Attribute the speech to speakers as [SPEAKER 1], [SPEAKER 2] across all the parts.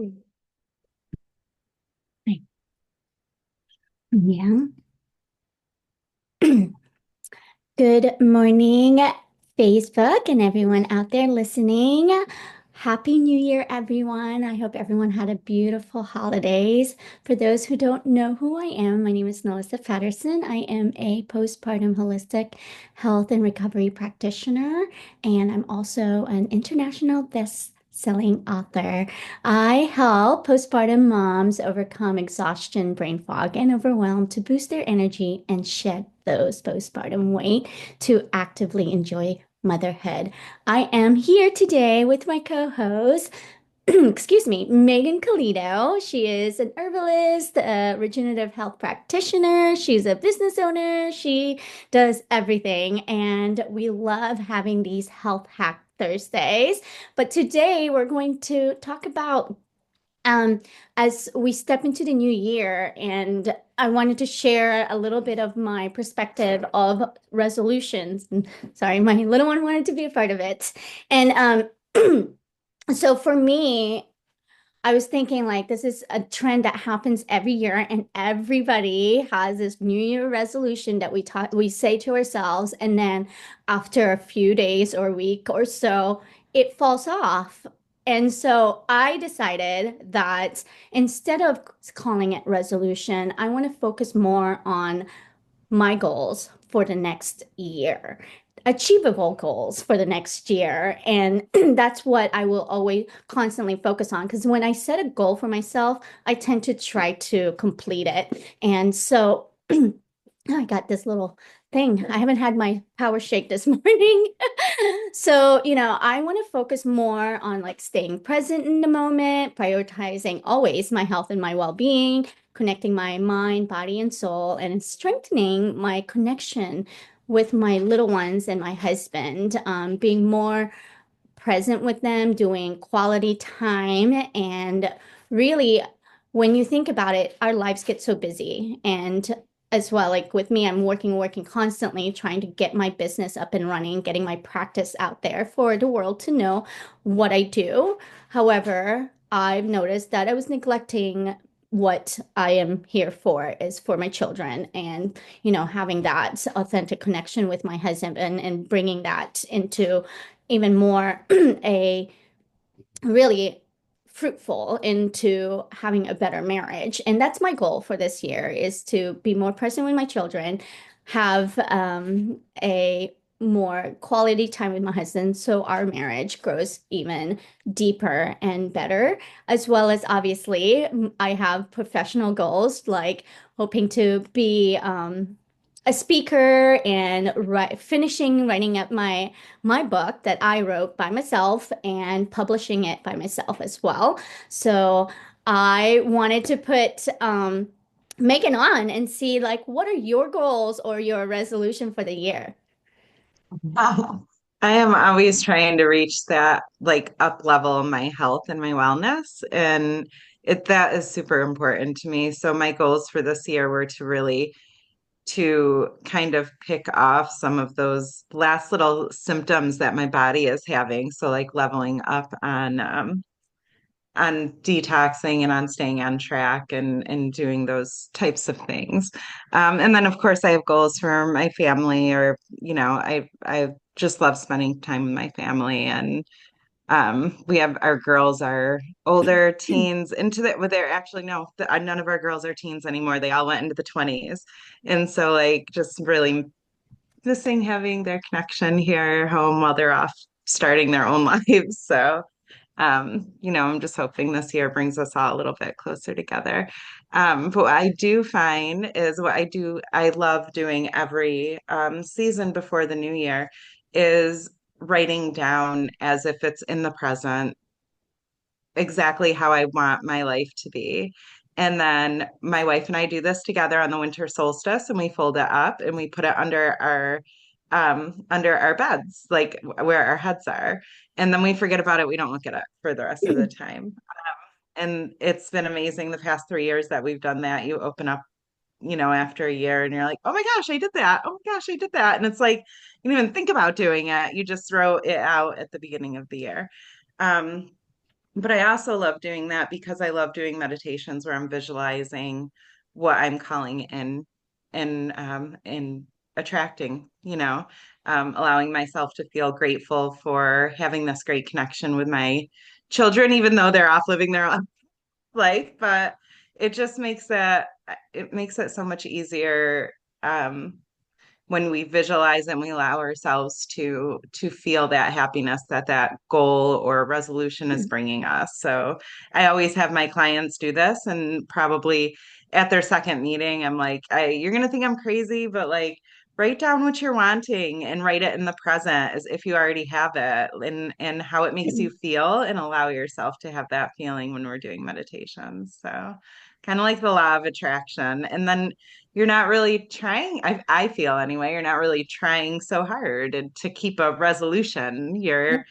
[SPEAKER 1] Yeah. Good morning, Facebook and everyone out there listening. Happy New Year, everyone. I hope everyone had a beautiful holidays. For those who don't know who I am, my name is Neliza Patterson. I am a postpartum holistic health and recovery practitioner, and I'm also an international best-selling author. I help postpartum moms overcome exhaustion, brain fog, and overwhelm to boost their energy and shed those postpartum weight to actively enjoy motherhood. I am here today with my co-host, excuse me, Meghan Calido. She is an herbalist, a regenerative health practitioner. She's a business owner. She does everything, and we love having these health hack Thursdays. But today we're going to talk about um, as we step into the new year, and I wanted to share a little bit of my perspective of resolutions. Sorry, my little one wanted to be a part of it. And so for me, I was thinking like this is a trend that happens every year, and everybody has this New Year resolution that we say to ourselves, and then after a few days or a week or so, it falls off. And so I decided that instead of calling it resolution, I want to focus more on my goals for the next year, achievable goals for the next year. And that's what I will always constantly focus on. Because when I set a goal for myself, I tend to try to complete it. And so I got this little thing. I haven't had my power shake this morning. So, I want to focus more on like staying present in the moment, prioritizing always my health and my well-being, connecting my mind, body, and soul, and strengthening my connection with my little ones and my husband, being more present with them, doing quality time. And really, when you think about it, our lives get so busy. And as well, like with me, I'm working constantly, trying to get my business up and running, getting my practice out there for the world to know what I do. However, I've noticed that I was neglecting what I am here for is for my children and, having that authentic connection with my husband and bringing that into even more a really fruitful into having a better marriage. And that's my goal for this year is to be more present with my children, have a more quality time with my husband so our marriage grows even deeper and better, as well as obviously I have professional goals like hoping to be a speaker and finishing writing up my book that I wrote by myself and publishing it by myself as well. So I wanted to put Megan on and see like what are your goals or your resolution for the year?
[SPEAKER 2] Oh, I am always trying to reach that like up level of my health and my wellness. And that is super important to me. So my goals for this year were to kind of pick off some of those last little symptoms that my body is having. So like leveling up on detoxing and on staying on track and doing those types of things. And then of course I have goals for my family or I just love spending time with my family and we have our girls are older teens into the well they're actually no none of our girls are teens anymore. They all went into the 20s. And so like just really missing having their connection here home while they're off starting their own lives. So I'm just hoping this year brings us all a little bit closer together. But what I do find is I love doing every season before the new year is writing down as if it's in the present exactly how I want my life to be. And then my wife and I do this together on the winter solstice and we fold it up and we put it under our beds, like where our heads are. And then we forget about it. We don't look at it for the rest of the time. And it's been amazing the past 3 years that we've done that. You open up, after a year and you're like, oh my gosh, I did that. Oh my gosh, I did that. And it's like you didn't even think about doing it. You just throw it out at the beginning of the year. Um, but I also love doing that because I love doing meditations where I'm visualizing what I'm calling in and attracting, allowing myself to feel grateful for having this great connection with my children, even though they're off living their own life. But it makes it so much easier um, when we visualize and we allow ourselves to feel that happiness that that goal or resolution is bringing us. So I always have my clients do this, and probably at their second meeting I'm like, you're going to think I'm crazy, but like write down what you're wanting and write it in the present as if you already have it, and how it makes you feel, and allow yourself to have that feeling when we're doing meditation. So kind of like the law of attraction. And then you're not really trying, I feel anyway, you're not really trying so hard to keep a resolution. You're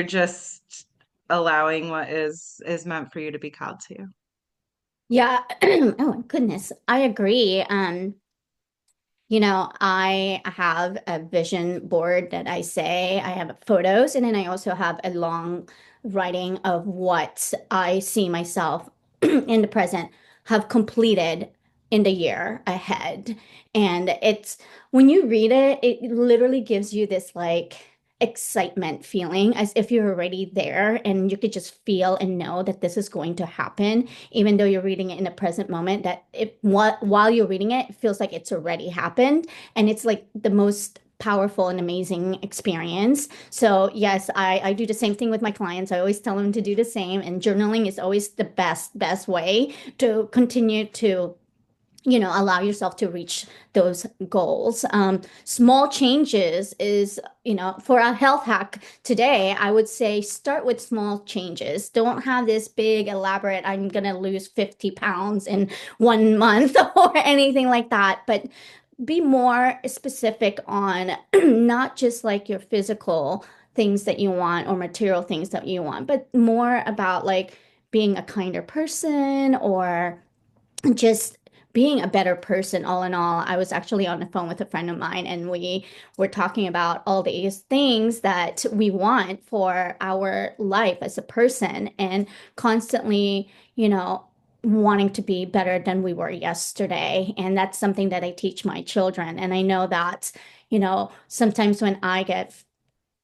[SPEAKER 2] just allowing what is meant for you to be called to.
[SPEAKER 1] Yeah. Oh, goodness. I agree. I have a vision board that I say I have photos, and then I also have a long writing of what I see myself in the present have completed in the year ahead. And it's when you read it, it literally gives you this like excitement feeling as if you're already there and you could just feel and know that this is going to happen even though you're reading it in the present moment, that while you're reading it, it feels like it's already happened. And it's like the most powerful and amazing experience. So yes, I do the same thing with my clients. I always tell them to do the same. And journaling is always the best way to continue to allow yourself to reach those goals. Small changes is, for a health hack today, I would say start with small changes. Don't have this big, elaborate, I'm going to lose 50 pounds in 1 month or anything like that. But be more specific on not just like your physical things that you want or material things that you want, but more about like being a kinder person or just being a better person all in all. I was actually on the phone with a friend of mine and we were talking about all these things that we want for our life as a person and constantly, wanting to be better than we were yesterday. And that's something that I teach my children. And I know that, sometimes when I get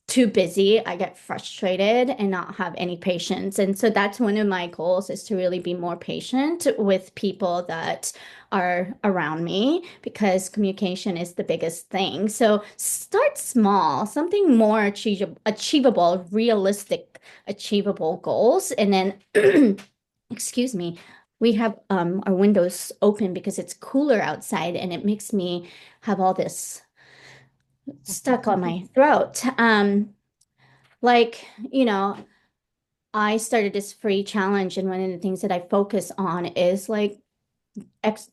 [SPEAKER 1] too busy, I get frustrated and not have any patience. And so that's one of my goals is to really be more patient with people that are around me because communication is the biggest thing. So start small, something more achievable, realistic, achievable goals. And then, excuse me, we have our windows open because it's cooler outside and it makes me have all this stuck on my throat. Like, I started this free challenge, and one of the things that I focus on is like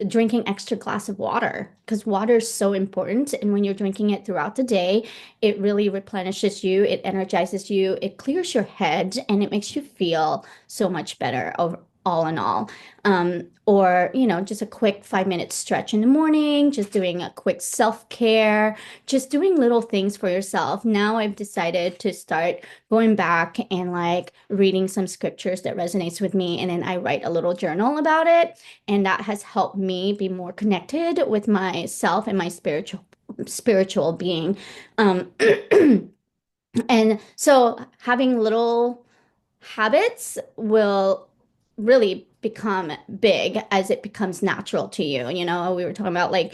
[SPEAKER 1] drinking extra glass of water because water is so important. And when you're drinking it throughout the day, it really replenishes you, it energizes you, it clears your head, and it makes you feel so much better over all in all. Or, just a quick 5 minute stretch in the morning, just doing a quick self-care, just doing little things for yourself. Now I've decided to start going back and like reading some scriptures that resonates with me, and then I write a little journal about it. And that has helped me be more connected with myself and my spiritual being. Um, and so having little habits will really become big as it becomes natural to you. We were talking about like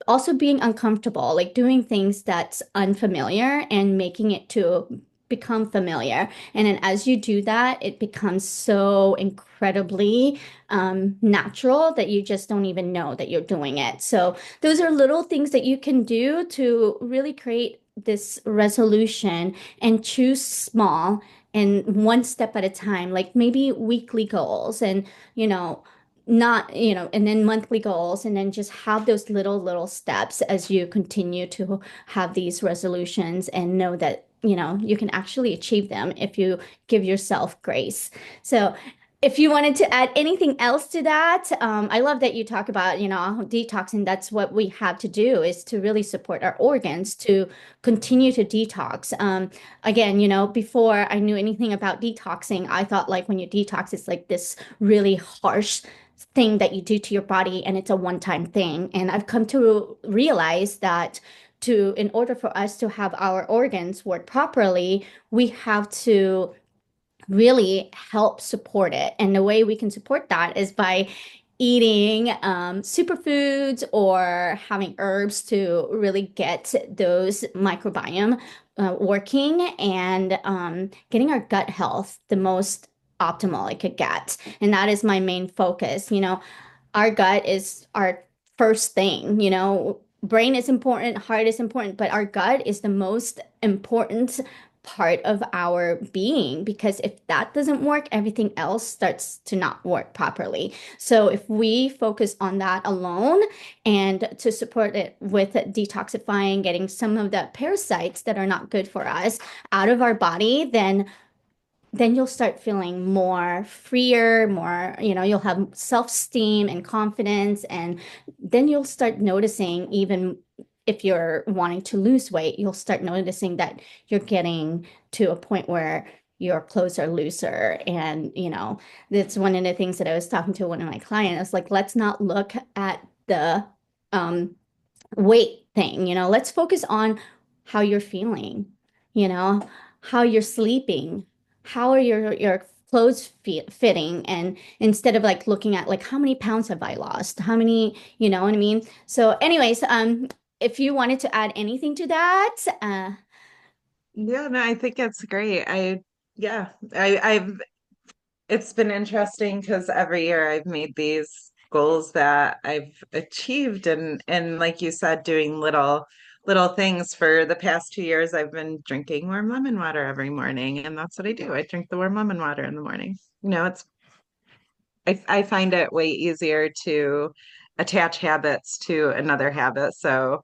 [SPEAKER 1] also being uncomfortable, like doing things that's unfamiliar and making it to become familiar. And then as you do that, it becomes so incredibly natural that you just don't even know that you're doing it. So those are little things that you can do to really create this resolution and choose small and one step at a time, like maybe weekly goals and, you know, not, and then monthly goals, and then just have those little steps as you continue to have these resolutions and know that, you can actually achieve them if you give yourself grace. So If you wanted to add anything else to that, I love that you talk about, detoxing. That's what we have to do is to really support our organs to continue to detox. Again, before I knew anything about detoxing, I thought like when you detox, it's like this really harsh thing that you do to your body and it's a one-time thing. And I've come to realize that in order for us to have our organs work properly, we have to really help support it. And the way we can support that is by eating superfoods or having herbs to really get those microbiome working and getting our gut health the most optimal it could get. And that is my main focus. Our gut is our first thing, brain is important, heart is important, but our gut is the most important part of our being because if that doesn't work, everything else starts to not work properly. So if we focus on that alone and to support it with detoxifying, getting some of the parasites that are not good for us out of our body, then you'll start feeling more freer, more, you'll have self-esteem and confidence. And then you'll start noticing, even if you're wanting to lose weight, you'll start noticing that you're getting to a point where your clothes are looser. And, that's one of the things that I was talking to one of my clients. I was like, let's not look at the um, weight thing, let's focus on how you're feeling, you know, how you're sleeping, how are your clothes fitting, and instead of like looking at like how many pounds have I lost, how many, you know what I mean? So anyways, if you wanted to add anything to that,
[SPEAKER 2] Yeah, no, I think it's great. Yeah, I've it's been interesting because every year I've made these goals that I've achieved, and like you said, doing little things. For the past 2 years, I've been drinking warm lemon water every morning, and that's what I do. I drink the warm lemon water in the morning. I find it way easier to attach habits to another habit. So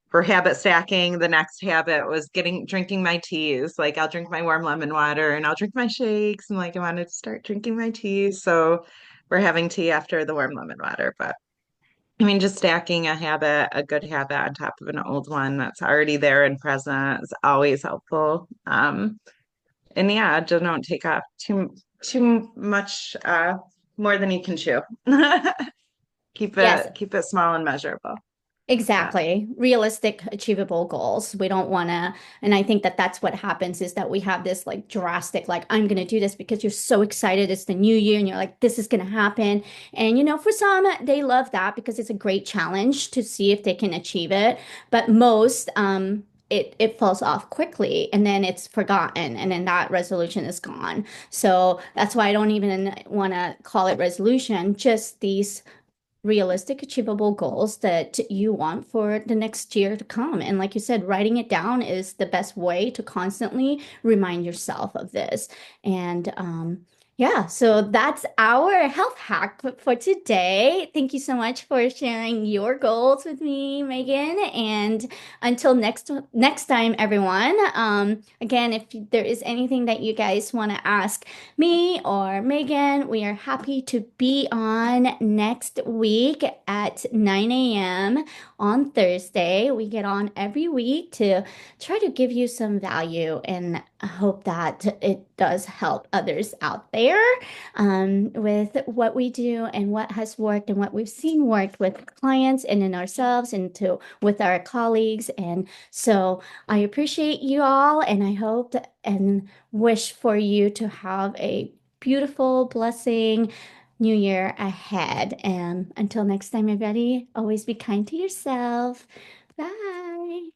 [SPEAKER 2] for habit stacking, the next habit was getting drinking my teas. Like I'll drink my warm lemon water and I'll drink my shakes, and like I wanted to start drinking my teas. So we're having tea after the warm lemon water. But I mean, just stacking a habit, a good habit on top of an old one that's already there and present is always helpful. And yeah, just don't take off too much more than you can chew. Keep
[SPEAKER 1] yes.
[SPEAKER 2] it small and measurable. But
[SPEAKER 1] Exactly. Realistic, achievable goals. We don't want to, and I think that that's what happens is that we have this like drastic, like, I'm going to do this because you're so excited. It's the new year and you're like, this is going to happen. And, for some, they love that because it's a great challenge to see if they can achieve it. But most, it falls off quickly and then it's forgotten and then that resolution is gone. So that's why I don't even want to call it resolution, just these realistic, achievable goals that you want for the next year to come. And like you said, writing it down is the best way to constantly remind yourself of this. And yeah, so that's our health hack for today. Thank you so much for sharing your goals with me, Megan. And until next time, everyone. Again, if there is anything that you guys want to ask me or Megan, we are happy to be on next week at 9 a.m. on Thursday. We get on every week to try to give you some value, and I hope that it does help others out there with what we do and what has worked and what we've seen worked with clients and in ourselves and with our colleagues. And so I appreciate you all, and I hope and wish for you to have a beautiful, blessing new year ahead. And until next time, everybody, always be kind to yourself. Bye.